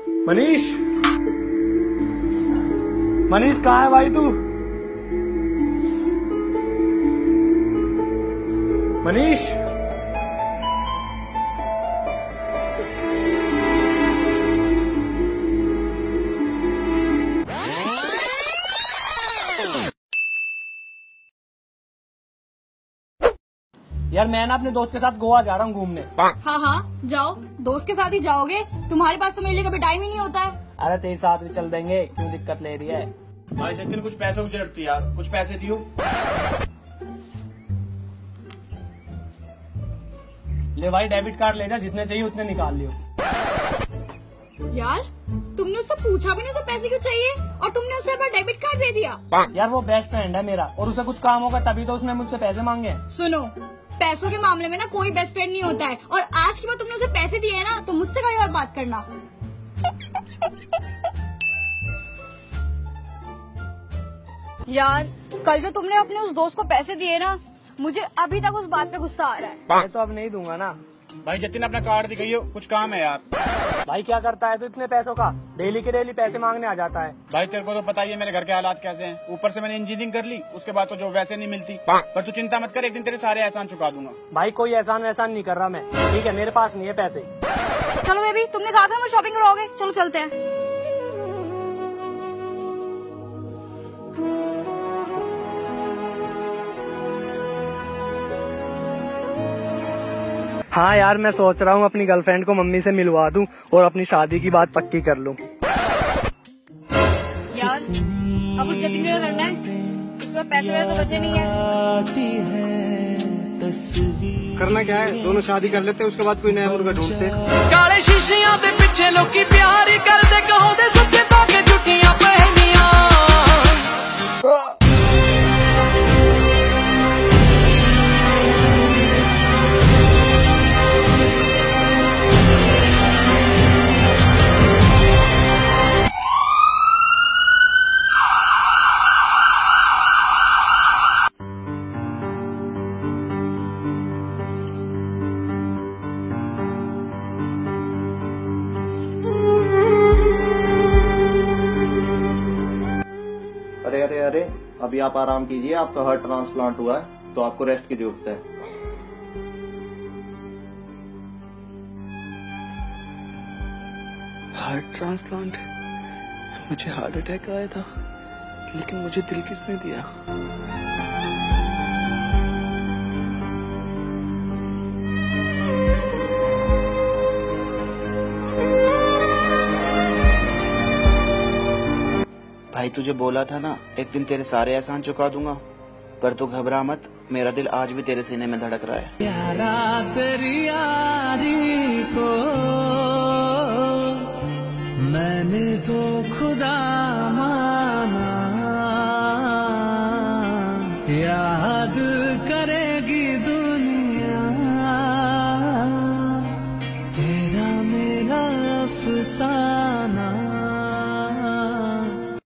मनीष, मनीष कहाँ है भाई तू? मनीष, यार मैं ना अपने दोस्त के साथ गोवा जा रहा हूँ घूमने। हाँ जाओ, दोस्त के साथ ही जाओगे। तुम्हारे पास तो मेरे लिए कभी टाइम ही नहीं होता है। अरे तेरे साथ भी चल देंगे, क्यों दिक्कत ले रही है? भाई जतिन कुछ पैसों की जरूरत थी यार, कुछ पैसे दियो। ले भाई डेबिट कार्ड ले जा, जितने चाहिए उतने निकाल लियो। यार तुमने उससे पूछा भी नहीं उसे पैसे क्यों चाहिए, और तुमने उसे अपना डेबिट कार्ड दे दिया। यार वो बेस्ट फ्रेंड है मेरा, और उसे कुछ काम होगा तभी तो उसने मुझसे पैसे मांगे। सुनो, पैसों के मामले में ना कोई बेस्ट फ्रेंड नहीं होता है, और आज के बाद तुमने उसे पैसे दिए है ना, तो मुझसे कहीं और बात करना। यार कल जो तुमने अपने उस दोस्त को पैसे दिए ना, मुझे अभी तक उस बात पे गुस्सा आ रहा है। मैं तो अब नहीं दूंगा ना। भाई जतिन अपना कार्ड दिखाइयो, कुछ काम है यार। भाई क्या करता है तू इतने पैसों का? डेली के डेली पैसे मांगने आ जाता है। भाई तेरे को तो पता ही है मेरे घर के हालात कैसे हैं, ऊपर से मैंने इंजीनियरिंग कर ली, उसके बाद तो जो वैसे नहीं मिलती। पर तू चिंता मत कर, एक दिन तेरे सारे एहसान चुका दूंगा। भाई कोई एहसान वैसान नहीं कर रहा मैं, ठीक है? मेरे पास नहीं है पैसे। चलो बेबी, तुमने कहा था मैं शॉपिंग करोगे, चलो चलते हैं। हाँ यार मैं सोच रहा हूँ अपनी गर्लफ्रेंड को मम्मी से मिलवा दूँ और अपनी शादी की बात पक्की कर लूँ। यार अब उस जतिन को करना है, उसके पैसे वैसे तो बचे नहीं है। करना क्या है, दोनों शादी कर लेते हैं, उसके बाद कोई नया मुर्गा ढूंढते। काले शीशियां दे पिछे लोकी प्यार करदे, कहो दे सच्चे तो के झूठियां पहनियां। अरे अरे अरे, अभी आप आराम कीजिए, आपका हार्ट ट्रांसप्लांट हुआ है तो आपको रेस्ट की जरूरत है। Heart transplant? मुझे हार्ट अटैक आया था, लेकिन मुझे दिल किसने दिया? भाई तुझे बोला था ना एक दिन तेरे सारे एहसान चुका दूंगा, पर तू घबरा मत, मेरा दिल आज भी तेरे सीने में धड़क रहा है। यारा तेरी यारी को मैंने तो खुदा मान